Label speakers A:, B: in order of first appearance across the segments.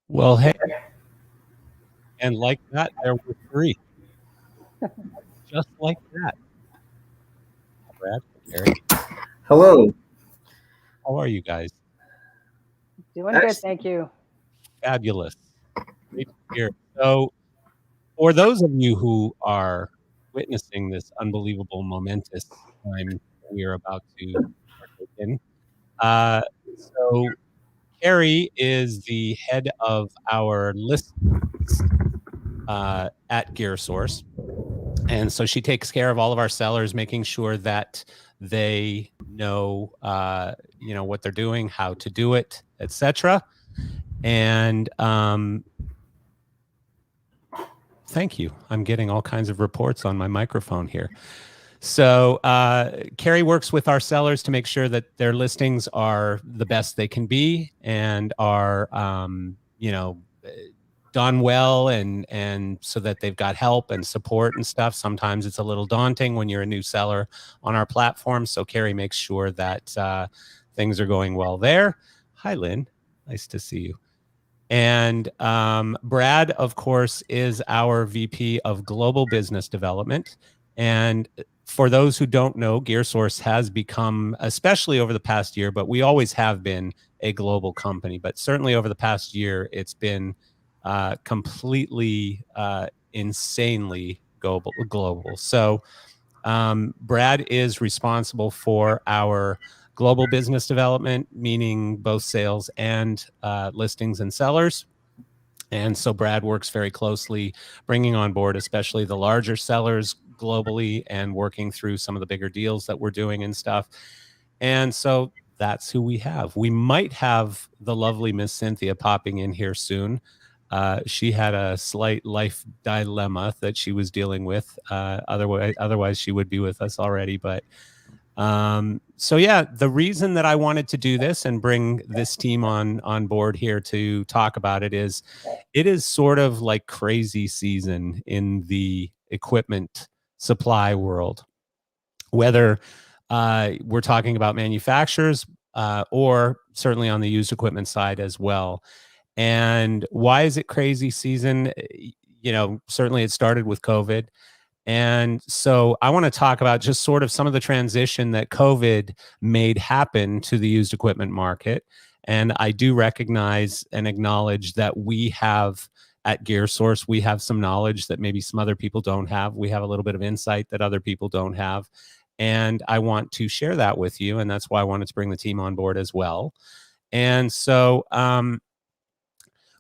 A: Well, hey, and like that, there were three. Just like that. Brad, Gary,
B: Hello.
A: how are you guys?
C: Doing good, thank you.
A: Fabulous. Great to hear. So, for those of you who are witnessing this unbelievable, momentous time we are about to partake in, so Carrie is the head of our listings at GearSource. And so she takes care of all of our sellers, making sure that they know, what they're doing, how to do it, etc. And thank you. I'm getting all kinds of reports on my microphone here. So Carrie works with our sellers to make sure that their listings are the best they can be and are, done well, and so that they've got help and support and stuff. Sometimes it's a little daunting when you're a new seller on our platform. So Carrie makes sure that things are going well there. Hi, Lynn. Nice to see you. And Brad, of course, is our VP of Global Business Development. And for those who don't know, GearSource has become, especially over the past year, but we always have been a global company. But certainly over the past year, it's been completely insanely global. So Brad is responsible for our global business development, meaning both sales and listings and sellers. And so Brad works very closely, bringing on board especially the larger sellers globally and working through some of the bigger deals that we're doing and stuff. And so that's who we have. We might have the lovely Miss Cynthia popping in here soon. She had a slight life dilemma that she was dealing with. Otherwise she would be with us already. But so yeah, the reason that I wanted to do this and bring this team on board here to talk about it is sort of like crazy season in the equipment supply world, whether we're talking about manufacturers or certainly on the used equipment side as well. And why is it crazy season? Certainly it started with COVID. And so I want to talk about just sort of some of the transition that COVID made happen to the used equipment market. And I do recognize and acknowledge that we have at GearSource, we have some knowledge that maybe some other people don't have. We have a little bit of insight that other people don't have. And I want to share that with you. And that's why I wanted to bring the team on board as well. And so,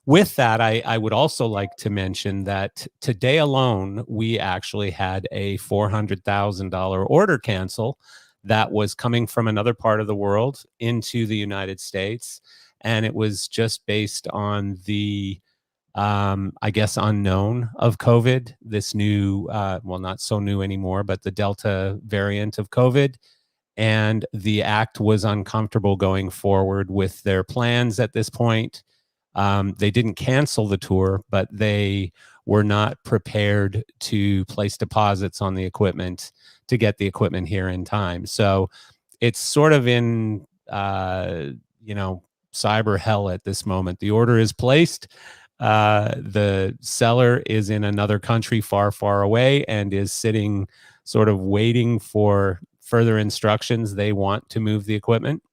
A: with that, I would also like to mention that today alone, we actually had a $400,000 order cancel that was coming from another part of the world into the United States. And it was just based on the, I guess, unknown of COVID, this new, well, not so new anymore, but the Delta variant of COVID. And the act was uncomfortable going forward with their plans at this point. They didn't cancel the tour, but they were not prepared to place deposits on the equipment to get the equipment here in time. So it's sort of in, cyber hell at this moment. The order is placed. The seller is in another country far, far away and is sitting sort of waiting for further instructions. They want to move the equipment.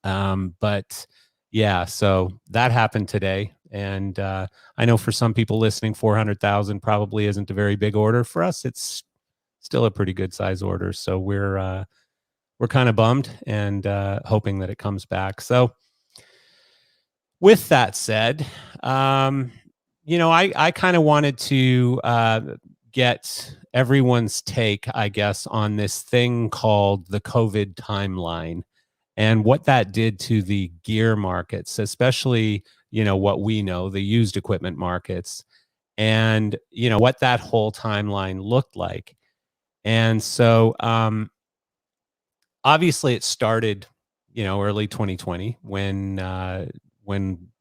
A: But yeah, so that happened today. And I know for some people listening, 400,000 probably isn't a very big order. For us, it's still a pretty good size order. So we're kind of bummed and hoping that it comes back. So with that said, I kind of wanted to get everyone's take, I guess, on this thing called the COVID timeline. and what that did to the gear markets, especially, what we know, the used equipment markets, and, what that whole timeline looked like. And so, obviously it started, early 2020 when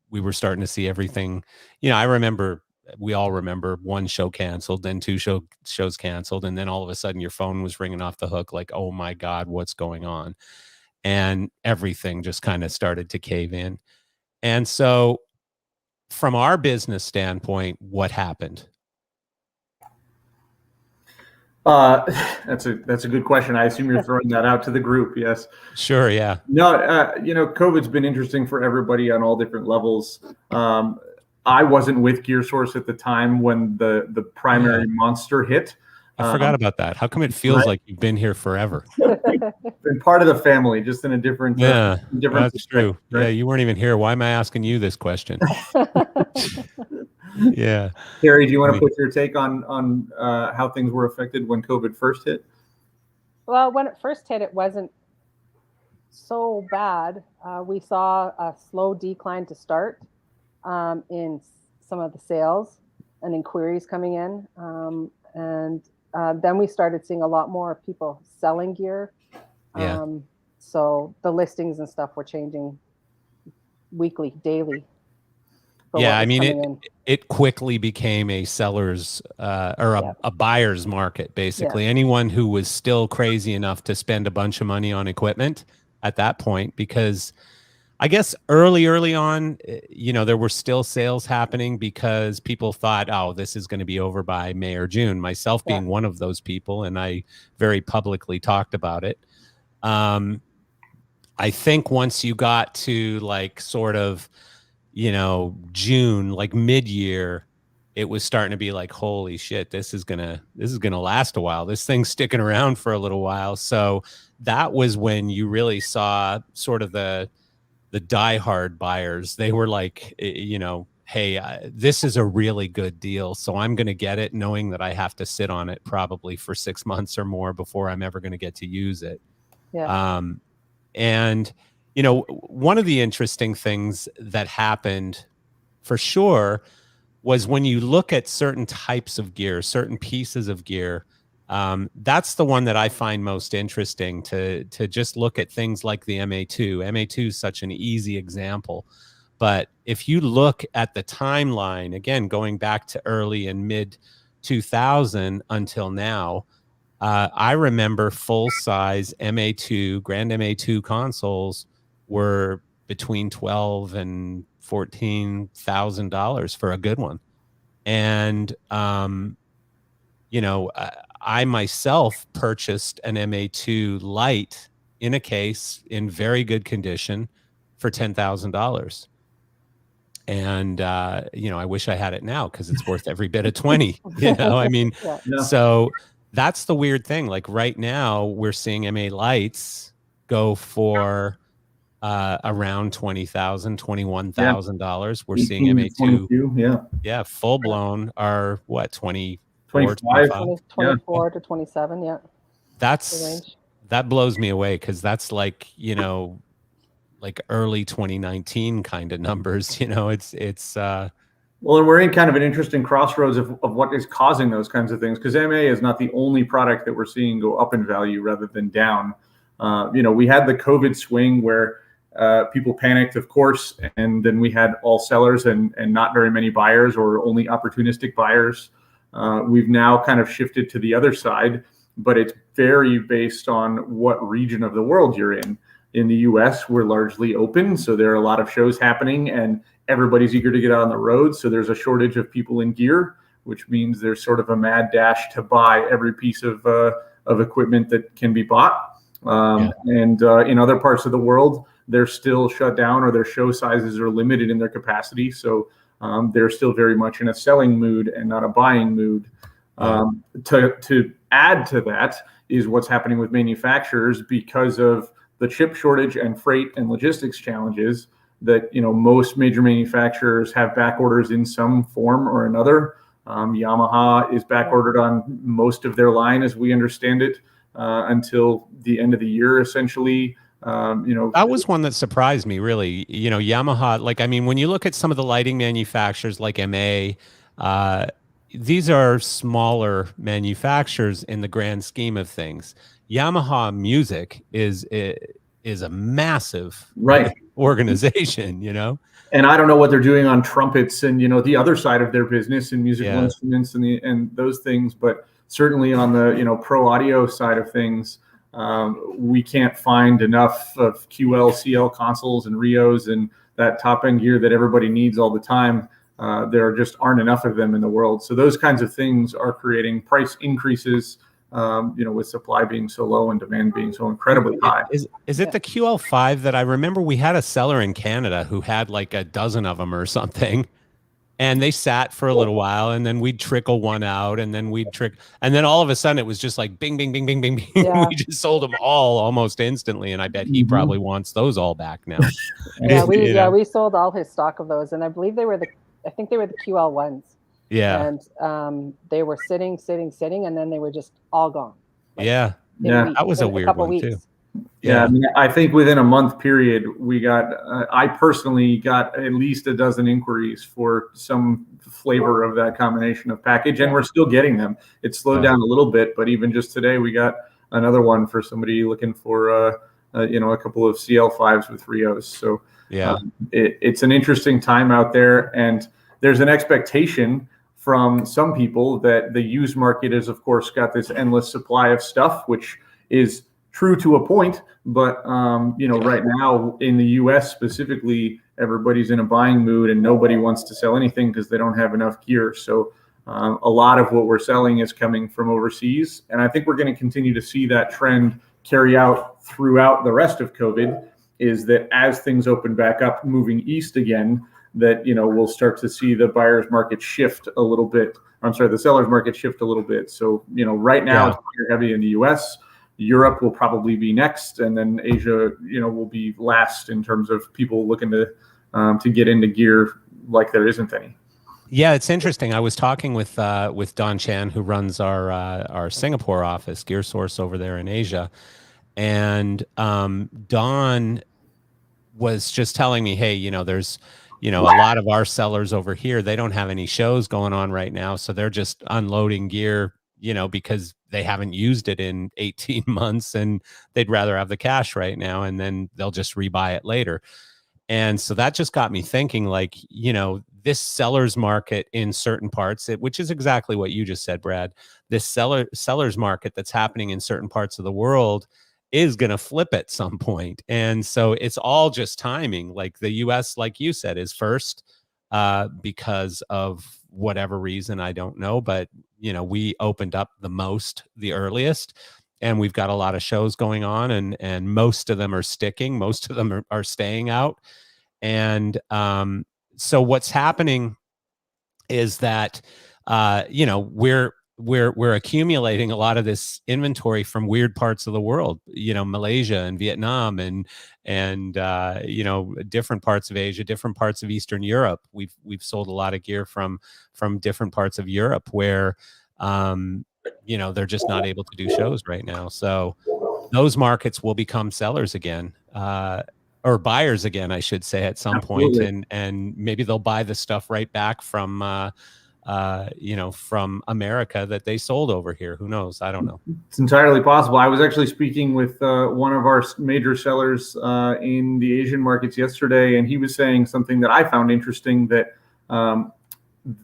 A: we were starting to see everything. I remember, we all remember, one show canceled, then two shows canceled, and then all of a sudden your phone was ringing off the hook like, oh my God, what's going on? And everything just kind of started to cave in. And so from our business standpoint, what happened?
B: That's a good question. I assume you're throwing that out to the group. Yes.
A: Sure. Yeah.
B: No, COVID's been interesting for everybody on all different levels. I wasn't with GearSource at the time when the primary monster hit.
A: I forgot about that. How come it feels like you've been here forever?
B: Been part of the family, just in a different
A: that's true. Right? Yeah, you weren't even here. Why am I asking you this question? Yeah.
B: Carrie, do you want to put your take on how things were affected when COVID first hit?
C: Well, when it first hit, it wasn't so bad. We saw a slow decline to start in some of the sales and inquiries coming in. And then we started seeing a lot more people selling gear.
A: Yeah.
C: So the listings and stuff were changing weekly, daily.
A: Yeah, I mean, it quickly became a seller's or a buyer's market, basically. Yeah. Anyone who was still crazy enough to spend a bunch of money on equipment at that point, because I guess early on, there were still sales happening because people thought, oh, this is going to be over by May or June, myself being one of those people, and I very publicly talked about it. I think once you got to like sort of, June, like mid-year, it was starting to be like, holy shit, this is gonna last a while. This thing's sticking around for a little while. So that was when you really saw sort of the diehard buyers. They were like, hey, this is a really good deal, so I'm going to get it, knowing that I have to sit on it probably for 6 months or more before I'm ever going to get to use it.
C: Yeah.
A: And one of the interesting things that happened for sure was when you look at certain types of gear, certain pieces of gear, that's the one that I find most interesting, to just look at things like the MA2. MA2 is such an easy example. But if you look at the timeline, again, going back to early and mid 2000 until now, I remember full-size MA2, Grand MA2 consoles were between $12,000 and $14,000 for a good one. And, I myself purchased an MA2 Lite in a case in very good condition for $10,000. And, I wish I had it now because it's worth every bit of 20, I mean, so that's the weird thing. Like right now we're seeing MA Lights go for around $20,000, $21,000. We're seeing MA2, full blown are what, 24,
C: 24 to 27. Yeah.
A: That blows me away, because that's like, like early 2019 kind of numbers. It's
B: well, and we're in kind of an interesting crossroads of what is causing those kinds of things, because MA is not the only product that we're seeing go up in value rather than down. We had the COVID swing where people panicked, of course, and then we had all sellers and not very many buyers, or only opportunistic buyers. We've now kind of shifted to the other side, but it's very based on what region of the world you're in. In the US, we're largely open, so there are a lot of shows happening and everybody's eager to get out on the road. So there's a shortage of people in gear, which means there's sort of a mad dash to buy every piece of equipment that can be bought. And in other parts of the world, they're still shut down, or their show sizes are limited in their capacity. So they're still very much in a selling mood and not a buying mood. To add to that is what's happening with manufacturers because of the chip shortage and freight and logistics challenges, that most major manufacturers have back orders in some form or another. Yamaha is back ordered on most of their line, as we understand it, until the end of the year, essentially.
A: That was one that surprised me, really. Yamaha, like, I mean, when you look at some of the lighting manufacturers like MA, uh, these are smaller manufacturers in the grand scheme of things. Yamaha Music is a massive
B: right.
A: organization.
B: And I don't know what they're doing on trumpets and the other side of their business and musical
A: Yeah.
B: instruments and those things, but certainly on the pro audio side of things, we can't find enough of QL, CL consoles and Rios and that top end gear that everybody needs all the time. There just aren't enough of them in the world. So those kinds of things are creating price increases. With supply being so low and demand being so incredibly high.
A: Is it the QL5 that I remember we had a seller in Canada who had like a dozen of them or something, and they sat for a little while, and then we'd trickle one out, and then and then all of a sudden it was just like bing, bing, bing, bing, bing, bing.
C: Yeah.
A: We just sold them all almost instantly, and I bet he probably wants those all back now.
C: We sold all his stock of those, and I believe they were the QL ones.
A: Yeah.
C: And they were sitting, and then they were just all gone.
A: Yeah. That was a weird one too.
B: Yeah. I think within a month period, we got, I personally got at least a dozen inquiries for some flavor of that combination of package, and we're still getting them. It slowed down a little bit, but even just today, we got another one for somebody looking for, a couple of CL5s with Rios. So it's an interesting time out there, and there's an expectation from some people that the used market is, of course, got this endless supply of stuff, which is true to a point. But, right now in the US specifically, everybody's in a buying mood and nobody wants to sell anything because they don't have enough gear. So a lot of what we're selling is coming from overseas. And I think we're going to continue to see that trend carry out throughout the rest of COVID, is that as things open back up, moving east again, that, we'll start to see the buyer's market shift a little bit. I'm sorry, the seller's market shift a little bit. So, right now it's heavy in the US. Europe will probably be next, and then Asia, will be last in terms of people looking to get into gear like there isn't any.
A: Yeah, it's interesting. I was talking with Don Chan, who runs our Singapore office, GearSource, over there in Asia, and Don was just telling me, hey, there's a lot of our sellers over here, they don't have any shows going on right now, so they're just unloading gear, because they haven't used it in 18 months and they'd rather have the cash right now, and then they'll just rebuy it later. And so that just got me thinking, like, this seller's market in certain parts, which is exactly what you just said, Brad, this seller's market that's happening in certain parts of the world is going to flip at some point. And so it's all just timing. Like the US, like you said, is first because of whatever reason, I don't know, but we opened up the earliest, and we've got a lot of shows going on, and most of them are sticking, most of them are staying out. And so what's happening is that we're accumulating a lot of this inventory from weird parts of the world, Malaysia and Vietnam and different parts of Asia, different parts of Eastern Europe. We've sold a lot of gear from different parts of Europe where they're just not able to do shows right now. So those markets will become sellers again, or buyers again, I should say, at some point, and maybe they'll buy the stuff right back from America that they sold over here. Who knows? I don't know.
B: It's entirely possible. I was actually speaking with one of our major sellers in the Asian markets yesterday, and he was saying something that I found interesting, that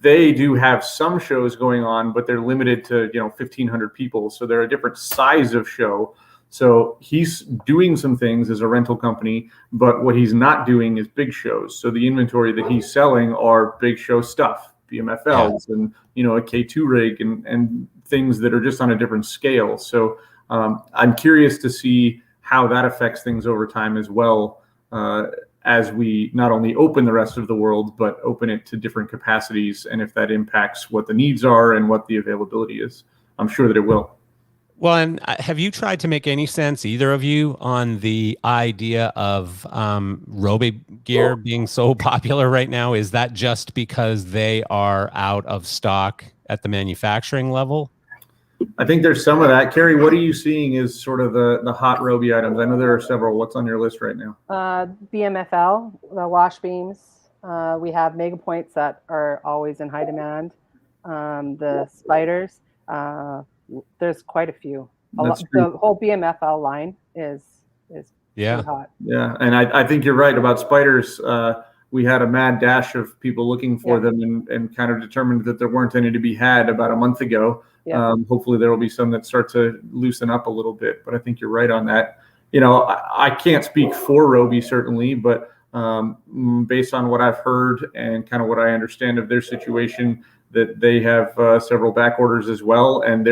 B: they do have some shows going on, but they're limited to 1,500 people. So they're a different size of show. So he's doing some things as a rental company, but what he's not doing is big shows. So the inventory that he's selling are big show stuff, BMFLs and a K2 rig and things that are just on a different scale. So I'm curious to see how that affects things over time as well, as we not only open the rest of the world, but open it to different capacities, and if that impacts what the needs are and what the availability is. I'm sure that it will.
A: Well, and have you tried to make any sense, either of you, on the idea of Robe gear being so popular right now? Is that just because they are out of stock at the manufacturing level?
B: I think there's some of that. Carrie, what are you seeing is sort of the hot Roby items? I know there are several. What's on your list right now?
C: BMFL, the wash beams. We have mega points that are always in high demand. The spiders. There's quite a few. The whole BMFL line is pretty hot.
B: Yeah, and I think you're right about spiders. We had a mad dash of people looking for them and kind of determined that there weren't any to be had about a month ago. Yeah. Hopefully there will be some that start to loosen up a little bit, but I think you're right on that. You know, I can't speak for Roby certainly, but based on what I've heard and kind of what I understand of their situation, that they have several back orders as well, and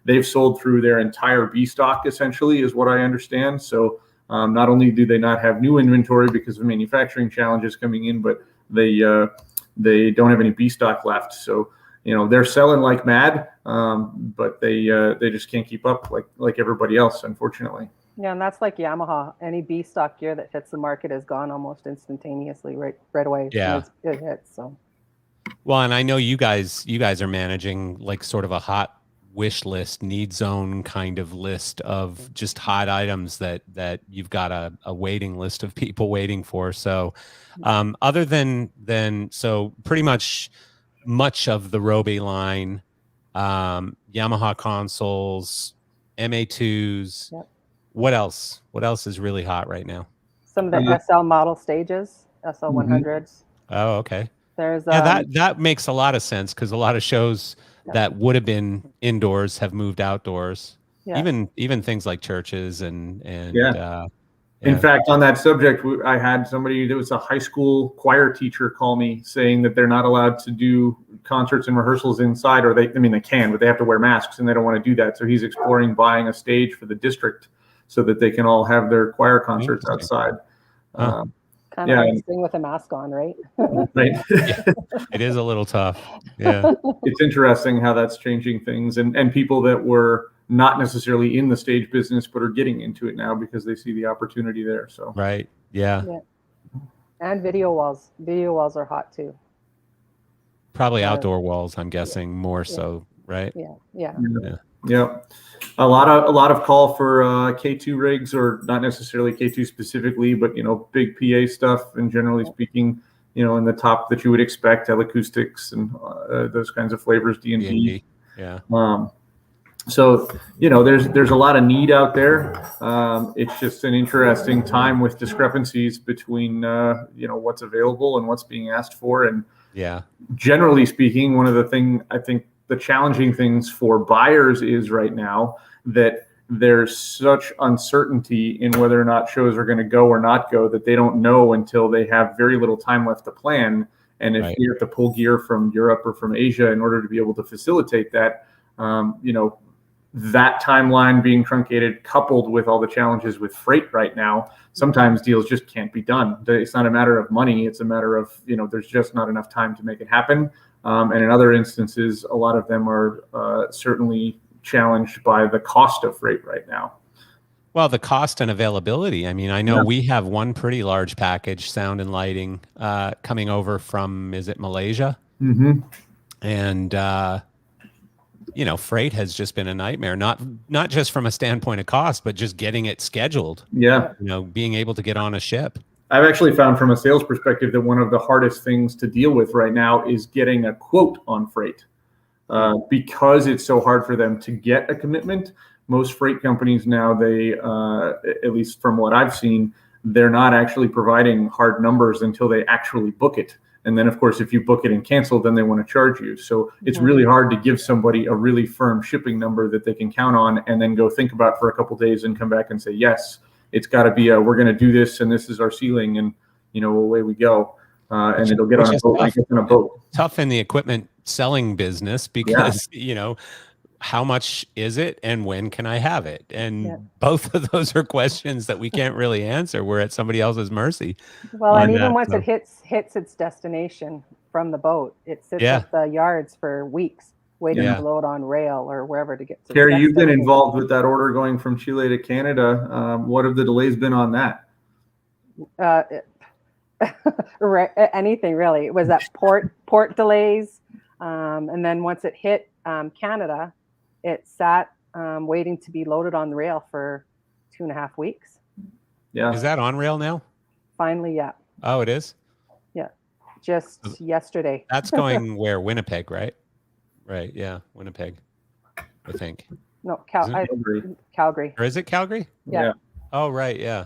B: they've sold through their entire B stock essentially, is what I understand. So not only do they not have new inventory because of manufacturing challenges coming in, but they don't have any B stock left. So you know they're selling like mad, but they just can't keep up like everybody else, unfortunately.
C: Yeah, and that's like Yamaha. Any B stock gear that hits the market is gone almost instantaneously, right away.
A: Yeah,
C: it hits. So.
A: Well, and I know you guys are managing like sort of a hot wish list, need zone kind of list of just hot items that you've got a waiting list of people waiting for. So other than so pretty much of the Roby line, Yamaha consoles, MA2s. Yep. What else is really hot right now?
C: Some of the SL model stages, SL 100s.
A: Oh, okay.
C: There's
A: that makes a lot of sense because a lot of shows that would have been indoors have moved outdoors. Yeah. Even things like churches and
B: In fact, on that subject, I had somebody that was a high school choir teacher call me saying that they're not allowed to do concerts and rehearsals inside, or they can, but they have to wear masks and they don't want to do that. So he's exploring buying a stage for the district so that they can all have their choir concerts outside.
C: Kind of hard to sing with a mask on, right?
B: Right.
A: It is a little tough. Yeah.
B: It's interesting how that's changing things, and people that were not necessarily in the stage business but are getting into it now because they see the opportunity there. So
A: right. Yeah.
C: And video walls are hot too.
A: Probably outdoor walls, I'm guessing more so, right?
C: Yeah.
B: A lot of call for K2 rigs, or not necessarily K2 specifically, but big PA stuff, and generally speaking, in the top that you would expect, acoustics and those kinds of flavors, D&D.
A: Yeah.
B: So there's a lot of need out there. It's just an interesting time with discrepancies between what's available and what's being asked for. And generally speaking, one of the challenging things for buyers is right now that there's such uncertainty in whether or not shows are going to go or not go that they don't know until they have very little time left to plan. And if you have to pull gear from Europe or from Asia in order to be able to facilitate that, that timeline being truncated, coupled with all the challenges with freight right now, sometimes deals just can't be done. It's not a matter of money. It's a matter of, there's just not enough time to make it happen. And in other instances, a lot of them are certainly challenged by the cost of freight right now.
A: Well, the cost and availability. I mean, I know we have one pretty large package, sound and lighting, coming over from, is it Malaysia?
B: Mm-hmm.
A: And, freight has just been a nightmare, not just from a standpoint of cost, but just getting it scheduled.
B: Yeah.
A: Being able to get on a ship.
B: I've actually found from a sales perspective that one of the hardest things to deal with right now is getting a quote on freight. Because it's so hard for them to get a commitment. Most freight companies now, they, at least from what I've seen, they're not actually providing hard numbers until they actually book it. And then, of course, if you book it and cancel, then they want to charge you. So it's really hard to give somebody a really firm shipping number that they can count on and then go think about for a couple of days and come back and say, yes, it's got to be we're going to do this and this is our ceiling, and away we go. And it'll get on a boat.
A: Tough in the equipment selling business because, how much is it and when can I have it? And both of those are questions that we can't really answer. We're at somebody else's mercy.
C: Well, and even once it hits its destination from the boat, it sits at the yards for weeks waiting to load on rail or wherever to get to.
B: Carrie, you've been involved with that order going from Chile to Canada. What have the delays been on that?
C: Anything really. It was at port delays, and then once it hit Canada, it sat waiting to be loaded on the rail for 2.5 weeks.
B: Yeah.
A: Is that on rail now?
C: Finally, yeah.
A: Oh, it is?
C: Yeah. Just yesterday.
A: That's going where? Winnipeg, right? Right. Yeah. Winnipeg, I think.
C: No, Calgary.
A: Or is it Calgary?
C: Yeah.
A: Oh, right. Yeah.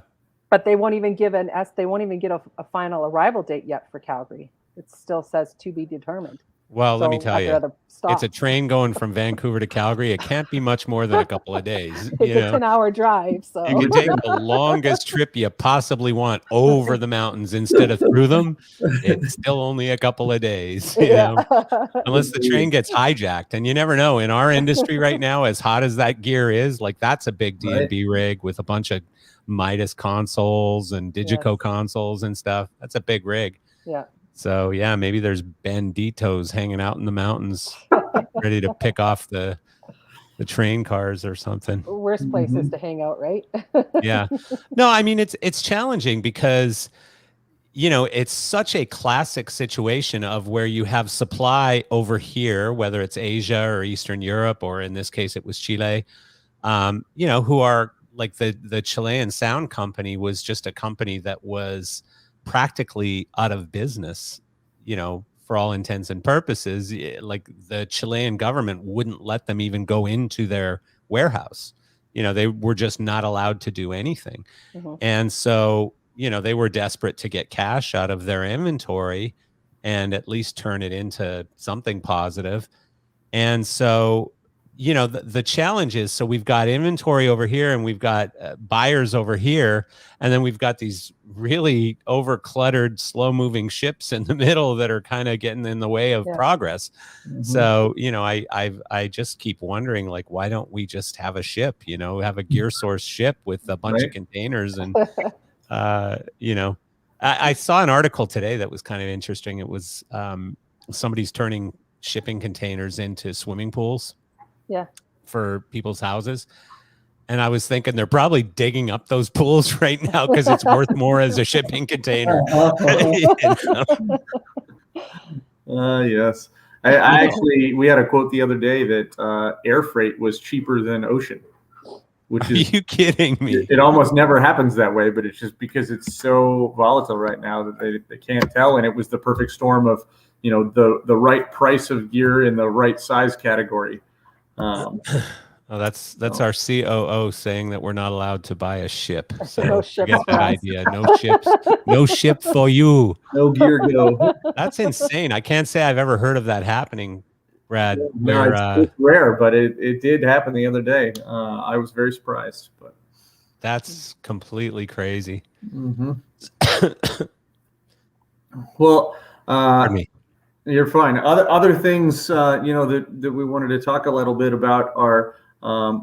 C: But they won't even give they won't even get a final arrival date yet for Calgary. It still says to be determined.
A: Well, let me tell you, it's a
C: stop.
A: train going from Vancouver to Calgary. It can't be much more than a couple of days.
C: It's a 10-hour drive. So
A: you can take the longest trip you possibly want over the mountains instead of through them. It's still only a couple of days, you know, unless the train gets hijacked. And you never know. In our industry right now, as hot as that gear is, like that's a big D&B rig with a bunch of Midas consoles and Digico consoles and stuff. That's a big rig.
C: Yeah.
A: So yeah, maybe there's banditos hanging out in the mountains, ready to pick off the train cars or something.
C: Worst places to hang out, right?
A: Yeah. No, I mean it's challenging because you know it's such a classic situation of where you have supply over here, whether it's Asia or Eastern Europe, or in this case it was Chile. You know, who are like the Chilean sound company was just a company that was practically out of business, you know, for all intents and purposes. Like the Chilean government wouldn't let them even go into their warehouse. You know, they were just not allowed to do anything. And so, you know, they were desperate to get cash out of their inventory and at least turn it into something positive. And so, you know, the challenge is, so we've got inventory over here and we've got buyers over here, and then we've got these really over cluttered, slow moving ships in the middle that are kind of getting in the way of progress. So, you know, I just keep wondering, like, why don't we just have a ship, you know, have a GearSource ship with a bunch of containers and, you know, I saw an article today that was kind of interesting. It was somebody's turning shipping containers into swimming pools. For people's houses. And I was thinking they're probably digging up those pools right now because it's worth more as a shipping container.
B: Yes. I actually, we had a quote the other day that air freight was cheaper than ocean, which is,
A: are you kidding me?
B: It almost never happens that way, but it's just because it's so volatile right now that they can't tell. And it was the perfect storm of, you know, the right price of gear in the right size category.
A: Oh, that's our COO saying that we're not allowed to buy a ship. So
C: no ships
A: get that idea. No ships, no ship for you.
B: No gear go.
A: That's insane. I can't say I've ever heard of that happening, Brad.
B: No, it's rare, but it did happen the other day. I was very surprised, but
A: that's completely crazy.
B: Well,
A: pardon me.
B: You're fine. Other things, you know, that we wanted to talk a little bit about are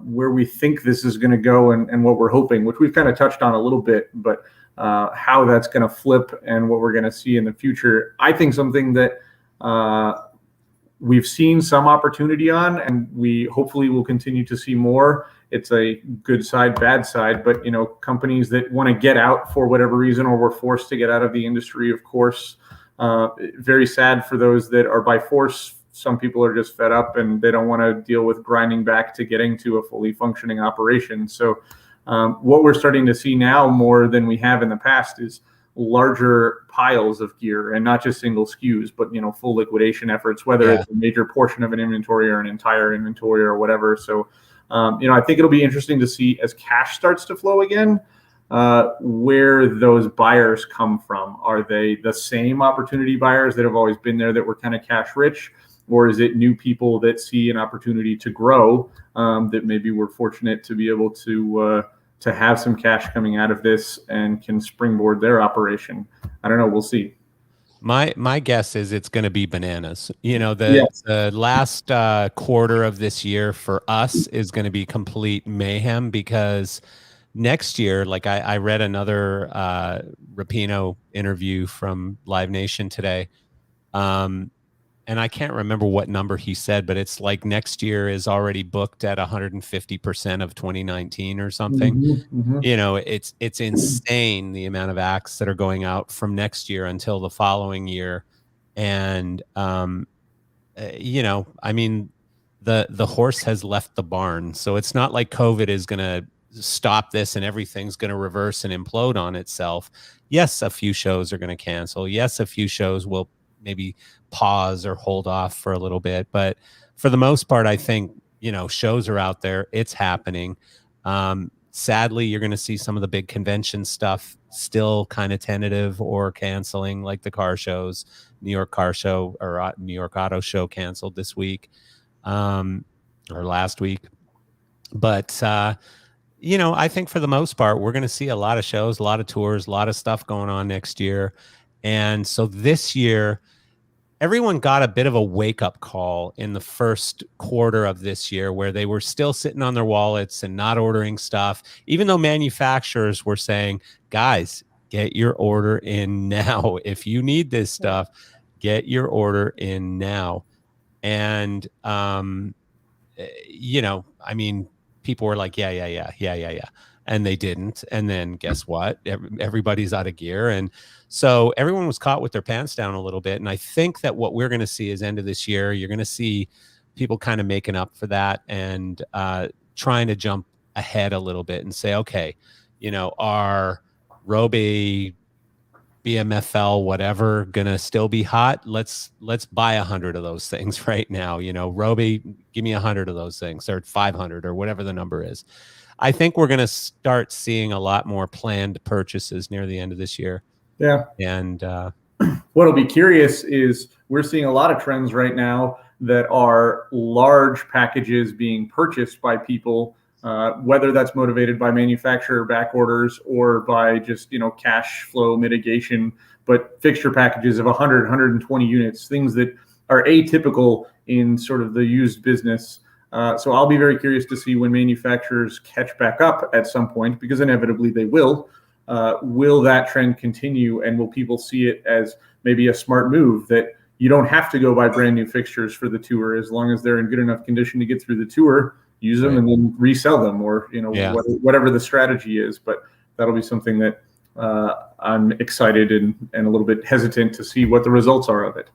B: where we think this is going to go and what we're hoping, which we've kind of touched on a little bit, but how that's going to flip and what we're going to see in the future. I think something that we've seen some opportunity on, and we hopefully will continue to see more. It's a good side, bad side, but, you know, companies that want to get out for whatever reason or were forced to get out of the industry, of course. Very sad for those that are by force. Some people are just fed up and they don't want to deal with grinding back to getting to a fully functioning operation. So what we're starting to see now more than we have in the past is larger piles of gear, and not just single SKUs, but, you know, full liquidation efforts, whether it's a major portion of an inventory or an entire inventory or whatever. So, you know, I think it'll be interesting to see as cash starts to flow again, where those buyers come from. Are they the same opportunity buyers that have always been there that were kind of cash rich, or is it new people that see an opportunity to grow, that maybe we're fortunate to be able to have some cash coming out of this and can springboard their operation? I don't know. We'll see.
A: My guess is it's going to be bananas. You know, the last quarter of this year for us is going to be complete mayhem, because next year, like I read another Rapino interview from Live Nation today, and I can't remember what number he said, but it's like next year is already booked at 150% of 2019 or something. You know, it's insane the amount of acts that are going out from next year until the following year. And, you know, I mean, the horse has left the barn. So it's not like COVID is going to stop this and everything's going to reverse and implode on itself. Yes, a few shows are going to cancel. Yes, a few shows will maybe pause or hold off for a little bit. But for the most part, I think, shows are out there. It's happening. Sadly, you're going to see some of the big convention stuff still kind of tentative or canceling, like the car shows. New York Car Show or New York Auto Show canceled this week, or last week. But, I think for the most part, we're going to see a lot of shows, a lot of tours, a lot of stuff going on next year. And so this year, everyone got a bit of a wake-up call in the first quarter of this year where they were still sitting on their wallets and not ordering stuff, even though manufacturers were saying, guys, get your order in now. If you need this stuff, get your order in now. And, people were like, yeah. And they didn't. And then guess what? Everybody's out of gear. And so everyone was caught with their pants down a little bit. And I think that what we're going to see is end of this year, you're going to see people kind of making up for that and trying to jump ahead a little bit and say, okay, our Robe, BMFL, whatever, gonna still be hot. Let's buy 100 of those things right now. Robe, give me 100 of those things, or 500, or whatever the number is. I think we're gonna start seeing a lot more planned purchases near the end of this year.
B: Yeah.
A: And
B: what'll be curious is we're seeing a lot of trends right now that are large packages being purchased by people. Whether that's motivated by manufacturer back orders or by just, cash flow mitigation, but fixture packages of 100, 120 units, things that are atypical in sort of the used business. So I'll be very curious to see when manufacturers catch back up at some point, because inevitably they will. Will that trend continue, and will people see it as maybe a smart move that you don't have to go buy brand new fixtures for the tour as long as they're in good enough condition to get through the tour? Use them and then resell them, or whatever the strategy is. But that'll be something that I'm excited and a little bit hesitant to see what the results are of it.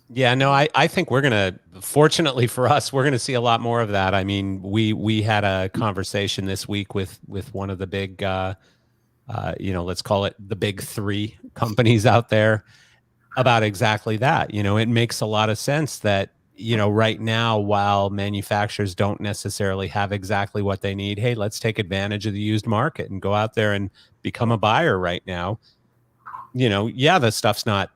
A: Yeah, no, I think we're gonna, fortunately for us, we're gonna see a lot more of that. I mean, we had a conversation this week with one of the big, let's call it the big three companies out there about exactly that. It makes a lot of sense that, right now, while manufacturers don't necessarily have exactly what they need, hey, let's take advantage of the used market and go out there and become a buyer right now. The stuff's not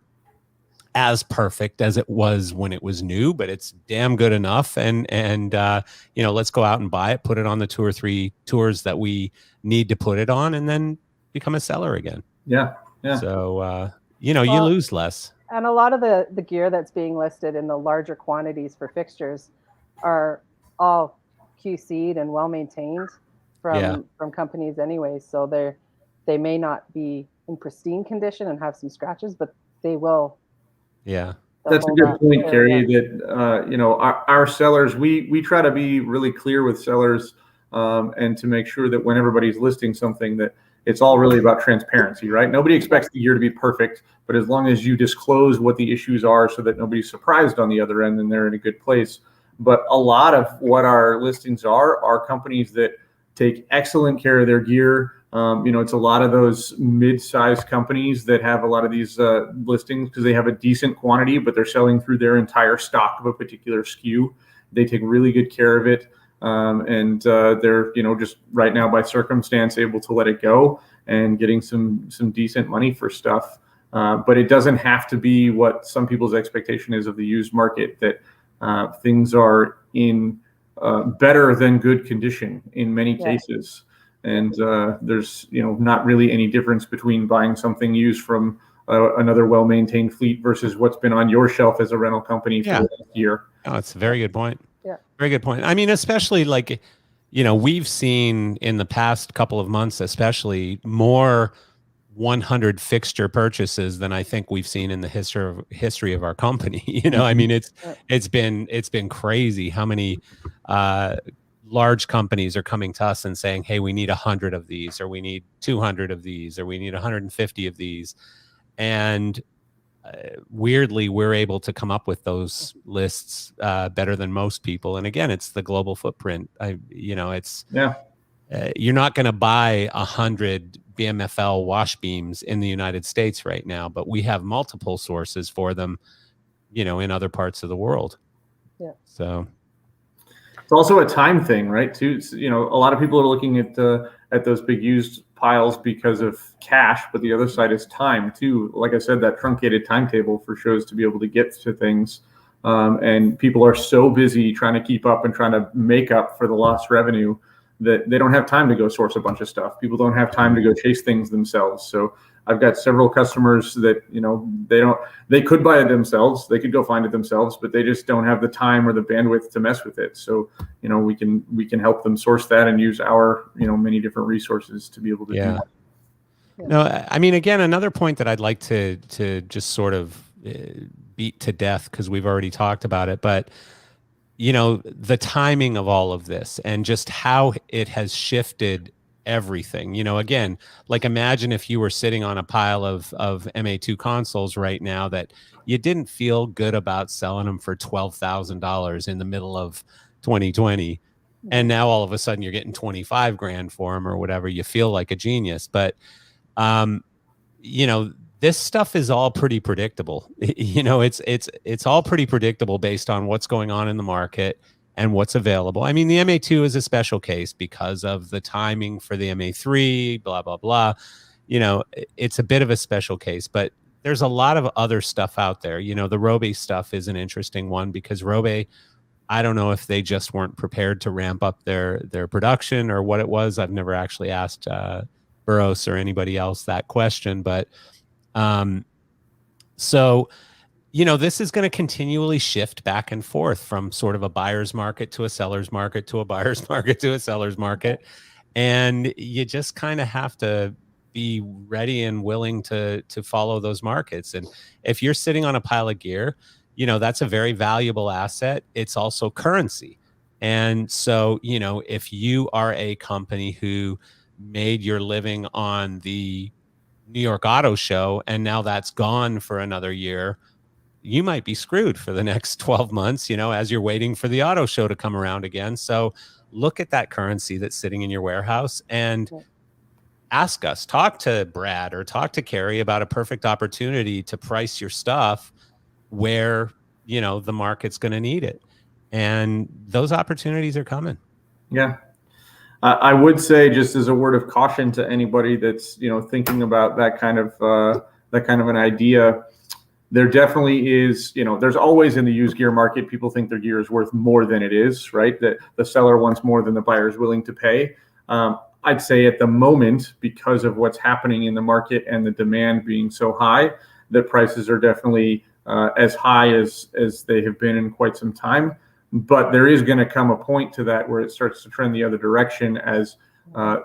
A: as perfect as it was when it was new, but it's damn good enough. And let's go out and buy it, put it on the 2 or 3 tours that we need to put it on, and then become a seller again.
B: Yeah.
A: So, you lose less.
C: And a lot of the gear that's being listed in the larger quantities for fixtures are all QC'd and well maintained from companies anyway. So they may not be in pristine condition and have some scratches, but they will.
A: Yeah.
B: That's a good point, Carrie, that, our sellers, we try to be really clear with sellers and to make sure that when everybody's listing something, that it's all really about transparency, right? Nobody expects the gear to be perfect, but as long as you disclose what the issues are so that nobody's surprised on the other end, then they're in a good place. But a lot of what our listings are companies that take excellent care of their gear. It's a lot of those mid-sized companies that have a lot of these listings because they have a decent quantity, but they're selling through their entire stock of a particular SKU. They take really good care of it. And they're, just right now by circumstance able to let it go and getting some decent money for stuff. But it doesn't have to be what some people's expectation is of the used market, that things are in better than good condition in many cases. And there's, not really any difference between buying something used from another well-maintained fleet versus what's been on your shelf as a rental company for the last year.
A: Oh, it's a very good point.
C: Yeah.
A: Very good point. I mean, especially like, we've seen in the past couple of months, especially more 100 fixture purchases than I think we've seen in the history of our company. I mean, it's been crazy how many large companies are coming to us and saying, hey, we need 100 of these, or we need 200 of these, or we need 150 of these. And weirdly, we're able to come up with those lists better than most people. And again, it's the global footprint. It's you're not going to buy 100 BMFL wash beams in the United States right now, but we have multiple sources for them, in other parts of the world.
C: Yeah.
A: So
B: it's also a time thing, right? Too, a lot of people are looking at those big used piles because of cash, but the other side is time too. Like I said, that truncated timetable for shows to be able to get to things, and people are so busy trying to keep up and trying to make up for the lost revenue that they don't have time to go source a bunch of stuff. People don't have time to go chase things themselves. So I've got several customers that, they could buy it themselves. They could go find it themselves, but they just don't have the time or the bandwidth to mess with it. So, we can help them source that and use our, many different resources to be able to do that.
A: No, I mean, again, another point that I'd like to just sort of beat to death, because we've already talked about it, but the timing of all of this and just how it has shifted everything. Again, like imagine if you were sitting on a pile of MA2 consoles right now that you didn't feel good about selling them for $12,000 in the middle of 2020. And now all of a sudden you're getting 25 grand for them or whatever. You feel like a genius. But, this stuff is all pretty predictable. It's all pretty predictable based on what's going on in the market and what's available. I mean, the MA2 is a special case because of the timing for the MA3, blah, blah, blah. It's a bit of a special case, but there's a lot of other stuff out there. The Robe stuff is an interesting one because Robe, I don't know if they just weren't prepared to ramp up their production or what it was. I've never actually asked Burroughs or anybody else that question, but so, this is going to continually shift back and forth from sort of a buyer's market to a seller's market to a buyer's market to a seller's market. And you just kind of have to be ready and willing to follow those markets. And if you're sitting on a pile of gear, that's a very valuable asset. It's also currency. And so, if you are a company who made your living on the New York Auto Show and now that's gone for another year, you might be screwed for the next 12 months, as you're waiting for the auto show to come around again. So look at that currency that's sitting in your warehouse and ask us, talk to Brad or talk to Carrie about a perfect opportunity to price your stuff where, the market's going to need it. And those opportunities are coming.
B: Yeah. I would say, just as a word of caution to anybody that's thinking about that kind of an idea, there definitely is, there's always in the used gear market, people think their gear is worth more than it is, right? That the seller wants more than the buyer is willing to pay. I'd say at the moment, because of what's happening in the market and the demand being so high, that prices are definitely as high as they have been in quite some time. But there is going to come a point to that where it starts to trend the other direction as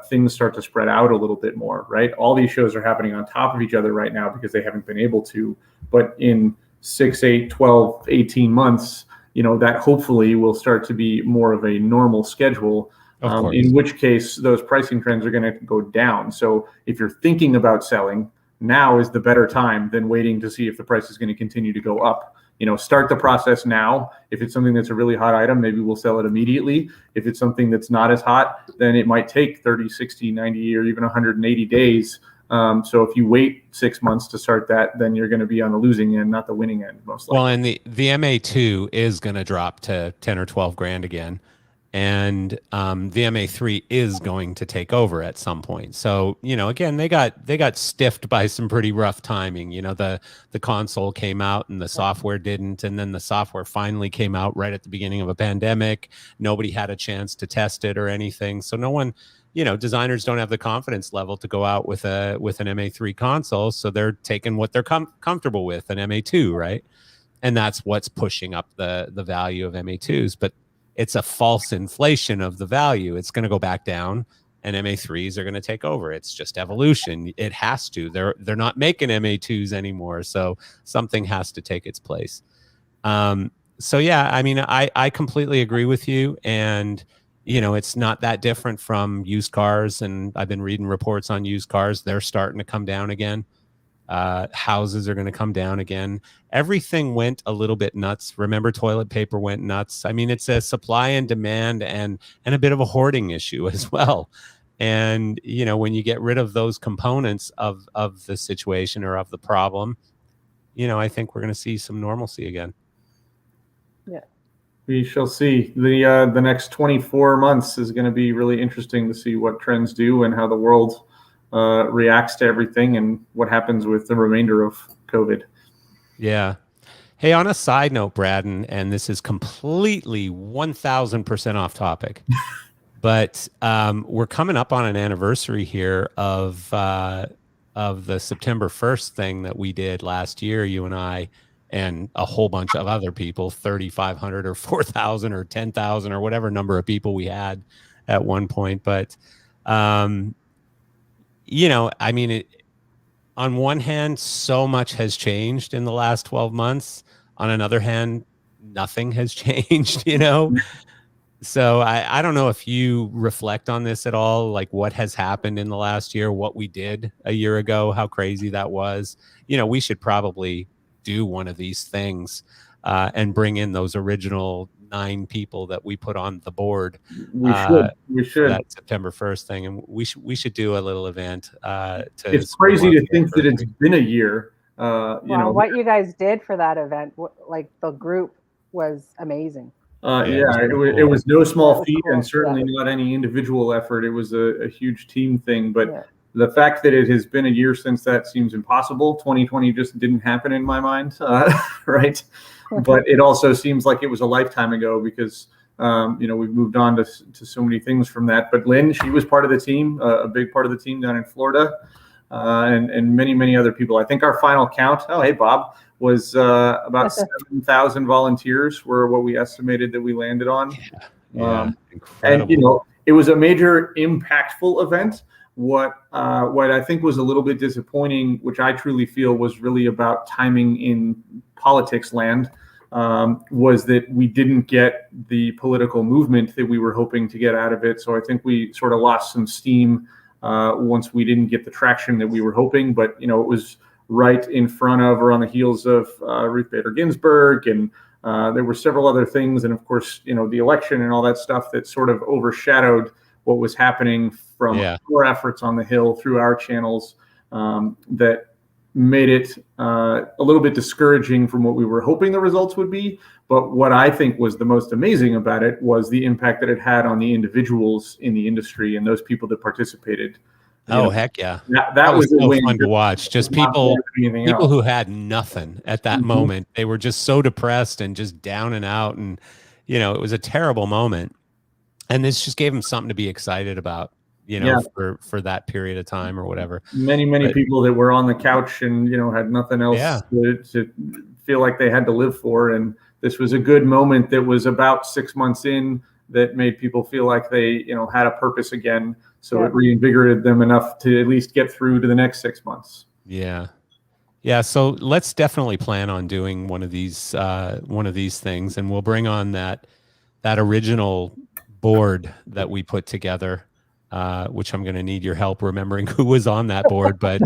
B: things start to spread out a little bit more, right? All these shows are happening on top of each other right now because they haven't been able to. But in 6, 8, 12, 18 months, that hopefully will start to be more of a normal schedule, in which case those pricing trends are going to go down. So if you're thinking about selling, now is the better time than waiting to see if the price is going to continue to go up. Start the process now. If it's something that's a really hot item, maybe we'll sell it immediately. If it's something that's not as hot, then it might take 30, 60, 90, or even 180 days. So if you wait 6 months to start that, then you're going to be on the losing end, not the winning end, most likely.
A: Well, and the MA2 is going to drop to 10 or 12 grand again. And the MA3 is going to take over at some point. So, again, they got stiffed by some pretty rough timing. The console came out and the software didn't, and then the software finally came out right at the beginning of a pandemic. Nobody had a chance to test it or anything. So no one, designers don't have the confidence level to go out with an MA3 console. So they're taking what they're comfortable with, an MA2, right? And that's what's pushing up the value of MA2s. But it's a false inflation of the value. It's going to go back down, and MA3s are going to take over. It's just evolution. It has to. They're not making MA2s anymore, so something has to take its place. So yeah, I mean, I completely agree with you, and it's not that different from used cars. And I've been reading reports on used cars; they're starting to come down again. Houses are going to come down again. Everything went a little bit nuts. Remember, toilet paper went nuts. I mean, it's a supply and demand and a bit of a hoarding issue as well. And, you know, when you get rid of those components of the situation or of the problem, you know, I think we're going to see some normalcy again.
C: Yeah.
B: We shall see. The next 24 months is going to be really interesting to see what trends do and how the world reacts to everything and what happens with the remainder of COVID.
A: Yeah. Hey, on a side note, Brad, and this is completely 1000% off topic, but we're coming up on an anniversary here of the September 1st thing that we did last year, you and I, and a whole bunch of other people, 3,500 or 4,000 or 10,000 or whatever number of people we had at one point. But, you know, I mean, on one hand, so much has changed in the last 12 months. On another hand, nothing has changed, you know? So I don't know if you reflect on this at all, like what has happened in the last year, what we did a year ago, how crazy that was. You know, we should probably do one of these things and bring in those original 9 people that we put on the board.
B: We should.
A: That September 1st thing. And we should do a little event.
B: It's crazy to think that it's been a year. You know,
C: what you guys did for that event, like the group was amazing.
B: It was no small feat, and certainly not any individual effort. It was a huge team thing. But the fact that it has been a year since that seems impossible. 2020 just didn't happen in my mind, right? But it also seems like it was a lifetime ago because you know, we've moved on to so many things from that. But Lynn, she was part of the team, a big part of the team down in Florida, and many other people. I think our final count. Oh, hey, Bob. Was about 7,000 volunteers were what we estimated that we landed on.
A: Incredible.
B: And, you know, it was a major impactful event. What I think was a little bit disappointing, which I truly feel was really about timing in politics land, was that we didn't get the political movement that we were hoping to get out of it. So I think we sort of lost some steam once we didn't get the traction that we were hoping. But, you know, it was right in front of or on the heels of Ruth Bader Ginsburg, and there were several other things, and of course, you know, the election and all that stuff that sort of overshadowed what was happening from our efforts on the Hill through our channels, that made it a little bit discouraging from what we were hoping the results would be. But what I think was the most amazing about it was the impact that it had on the individuals in the industry and those people that participated.
A: Heck yeah.
B: That was
A: so fun to watch. Just people who had nothing at that moment. They were just so depressed and just down and out. And, you know, it was a terrible moment. And this just gave them something to be excited about, you know, for that period of time or whatever.
B: Many people that were on the couch and, you know, had nothing else to feel like they had to live for. And this was a good moment that was about 6 months in that made people feel like they, you know, had a purpose again. So it reinvigorated them enough to at least get through to the next 6 months.
A: Yeah. So let's definitely plan on doing one of these things, and we'll bring on that original board that we put together, which I'm going to need your help remembering who was on that board. But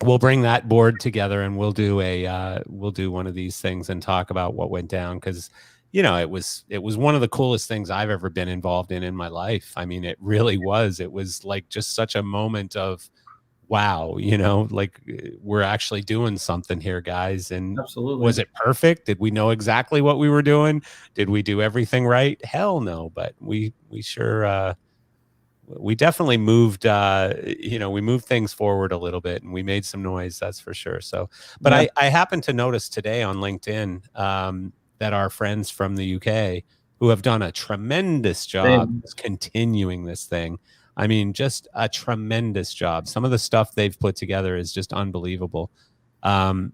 A: we'll bring that board together, and we'll do one of these things and talk about what went down, because, you know, it was one of the coolest things I've ever been involved in my life. I mean, it really was. It was like just such a moment of, wow, you know, like we're actually doing something here, guys. And
B: absolutely,
A: was it perfect? Did we know exactly what we were doing? Did we do everything right? Hell no. But we sure, we definitely moved, you know, we moved things forward a little bit, and we made some noise, that's for sure. So, but I happened to notice today on LinkedIn, that our friends from the UK, who have done a tremendous job continuing this thing. I mean, just a tremendous job. Some of the stuff they've put together is just unbelievable. But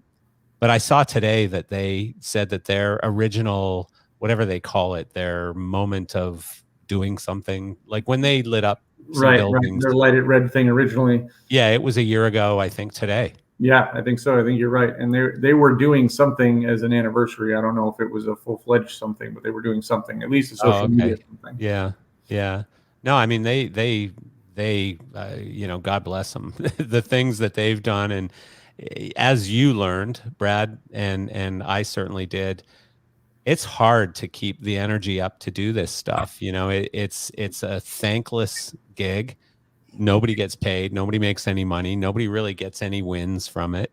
A: I saw today that they said that their original, whatever they call it, their moment of doing something, like when they lit up some buildings.
B: Their lighted red thing originally.
A: Yeah, it was a year ago, I think, today.
B: Yeah, I think so. I think you're right. And they were doing something as an anniversary. I don't know if it was a full-fledged something, but they were doing something, at least a social media something.
A: Yeah. No, I mean, they they, God bless them, the things that they've done. And as you learned, Brad, and I certainly did, it's hard to keep the energy up to do this stuff. It's a thankless gig. Nobody gets paid. Nobody makes any money. Nobody really gets any wins from it.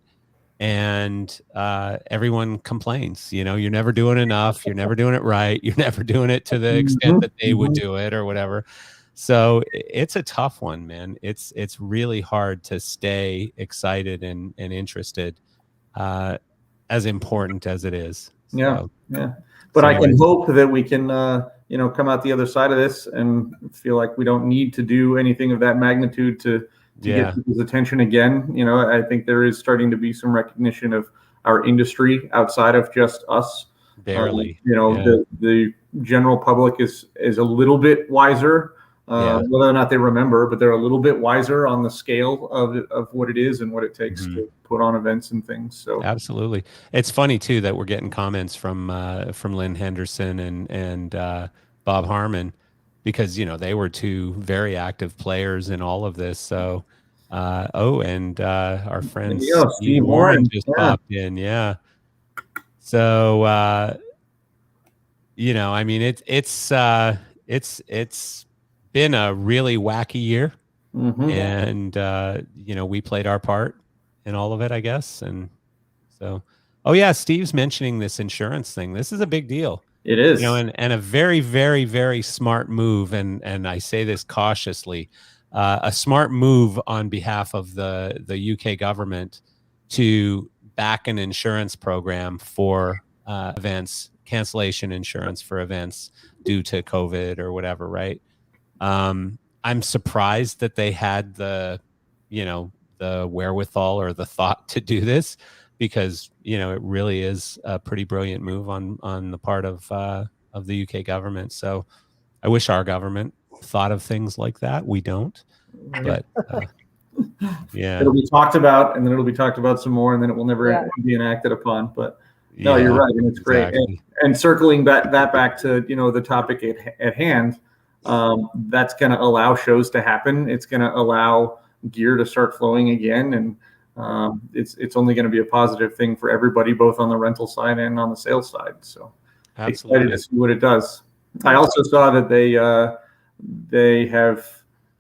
A: And everyone complains. You're never doing enough. You're never doing it right. You're never doing it to the extent that they would do it or whatever. So it's a tough one, man. It's really hard to stay excited and interested, as important as it is.
B: Yeah,
A: So,
B: yeah. But I can
A: anyways.
B: hope that we can, come out the other side of this and feel like we don't need to do anything of that magnitude to get people's attention again. I think there is starting to be some recognition of our industry outside of just us.
A: Barely.
B: The general public is a little bit wiser. Whether or not they remember, but they're a little bit wiser on the scale of what it is and what it takes to put on events and things. So
A: absolutely, it's funny too that we're getting comments from Lynn Henderson and Bob Harmon, because they were two very active players in all of this. So and our friend Steve Warren just popped in. Yeah. So I mean it's been a really wacky year, and we played our part in all of it, I guess. And so, Steve's mentioning this insurance thing. This is a big deal.
B: It is,
A: and a very, very, very smart move. And I say this cautiously, a smart move on behalf of the UK government to back an insurance program for events, cancellation insurance for events due to COVID or whatever, right? I'm surprised that they had the wherewithal or the thought to do this, because it really is a pretty brilliant move on the part of the UK government. So I wish our government thought of things like that. We don't, but
B: it'll be talked about, and then it'll be talked about some more, and then it will never be enacted upon. But no, you're right, and it's great. And circling that back to the topic at hand. That's going to allow shows to happen. It's going to allow gear to start flowing again, and it's only going to be a positive thing for everybody, both on the rental side and on the sales side. So excited to see what it does. I also saw that they have,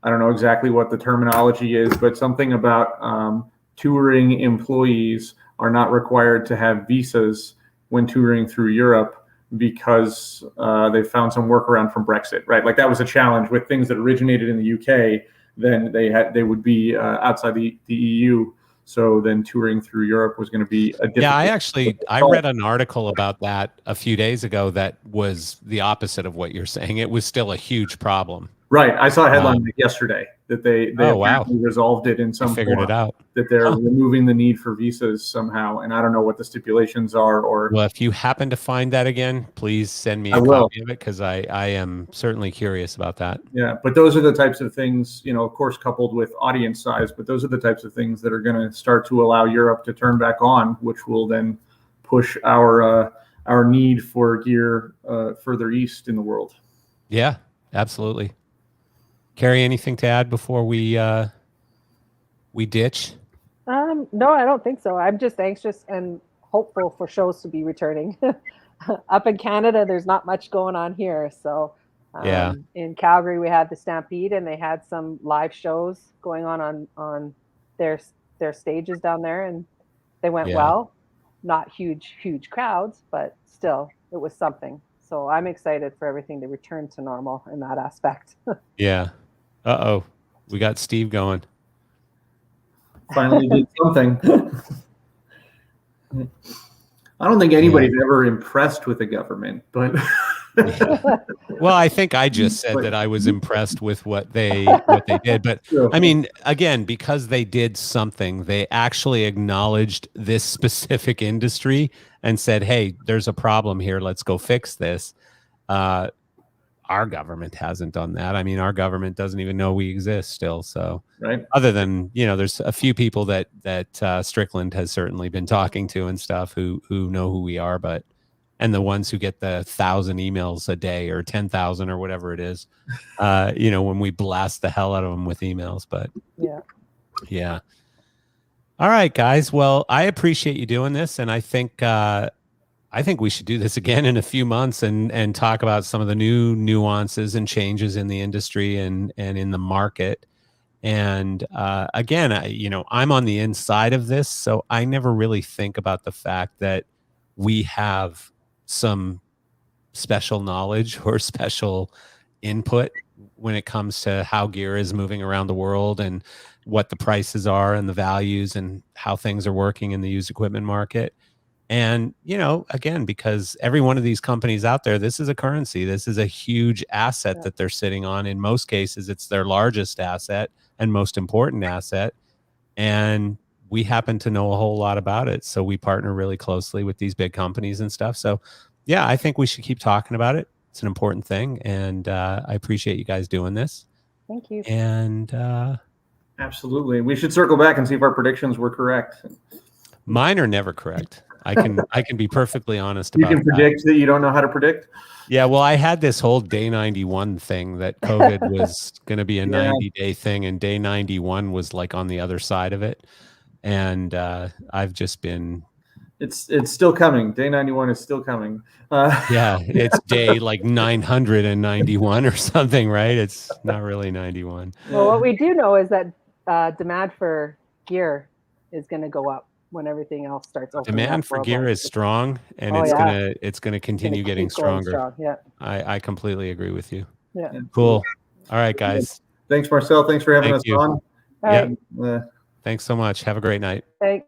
B: I don't know exactly what the terminology is, but something about touring employees are not required to have visas when touring through Europe, because they found some workaround from Brexit, right? Like that was a challenge with things that originated in the UK. Then they would be outside the EU. So then touring through Europe was going to be a difficult.
A: I read an article about that a few days ago that was the opposite of what you're saying. It was still a huge problem.
B: Right. I saw a headline yesterday that they resolved it in some
A: figured it out.
B: That they're removing the need for visas somehow, and I don't know what the stipulations are.
A: Well, if you happen to find that again, please send me a copy of it, because I am certainly curious about that.
B: Yeah, but those are the types of things, of course, coupled with audience size. But those are the types of things that are going to start to allow Europe to turn back on, which will then push our need for gear further east in the world.
A: Yeah, absolutely. Carrie, anything to add before we ditch?
C: No, I don't think so. I'm just anxious and hopeful for shows to be returning. Up in Canada, there's not much going on here. So in Calgary, we had the Stampede, and they had some live shows going on their stages down there, and they went well. Not huge crowds, but still, it was something. So I'm excited for everything to return to normal in that aspect.
A: Yeah. We got Steve going.
B: Finally did something. I don't think anybody's ever impressed with the government, but
A: well, I think I just said that I was impressed with what they did. But I mean, again, because they did something, they actually acknowledged this specific industry and said, hey, there's a problem here. Let's go fix this. Our government hasn't done that. I mean, our government doesn't even know we exist still. So,
B: right.
A: Other than, there's a few people that Strickland has certainly been talking to and stuff who know who we are, but and the ones who get the 1,000 emails a day or 10,000 or whatever it is, you know, when we blast the hell out of them with emails. But yeah. All right, guys. Well, I appreciate you doing this, and I think we should do this again in a few months and talk about some of the new nuances and changes in the industry and in the market. And again, I'm on the inside of this, so I never really think about the fact that we have some special knowledge or special input when it comes to how gear is moving around the world and what the prices are and the values and how things are working in the used equipment market. And, again, because every one of these companies out there, this is a currency. This is a huge asset that they're sitting on. In most cases, it's their largest asset and most important asset. And we happen to know a whole lot about it. So we partner really closely with these big companies and stuff. So, yeah, I think we should keep talking about it. It's an important thing. And I appreciate you guys doing this.
C: Thank you.
A: And
B: absolutely. We should circle back and see if our predictions were correct.
A: Mine are never correct. I can be perfectly honest about
B: that. You can predict that you don't know how to predict?
A: Yeah, well, I had this whole day 91 thing that COVID was going to be a 90-day thing, and day 91 was like on the other side of it. And I've just been...
B: It's still coming. Day 91 is still coming.
A: Yeah, it's day like 991 or something, right? It's not really 91.
C: Well, what we do know is that demand for gear is going to go up when everything else starts opening.
A: Demand for gear is strong, and it's gonna continue getting stronger.
C: Yeah,
A: I completely agree with you.
C: Yeah.
A: Cool. All right, guys.
B: Thanks, Marcel. Thanks for having us on.
A: Yeah. Thanks so much. Have a great night.
C: Thanks.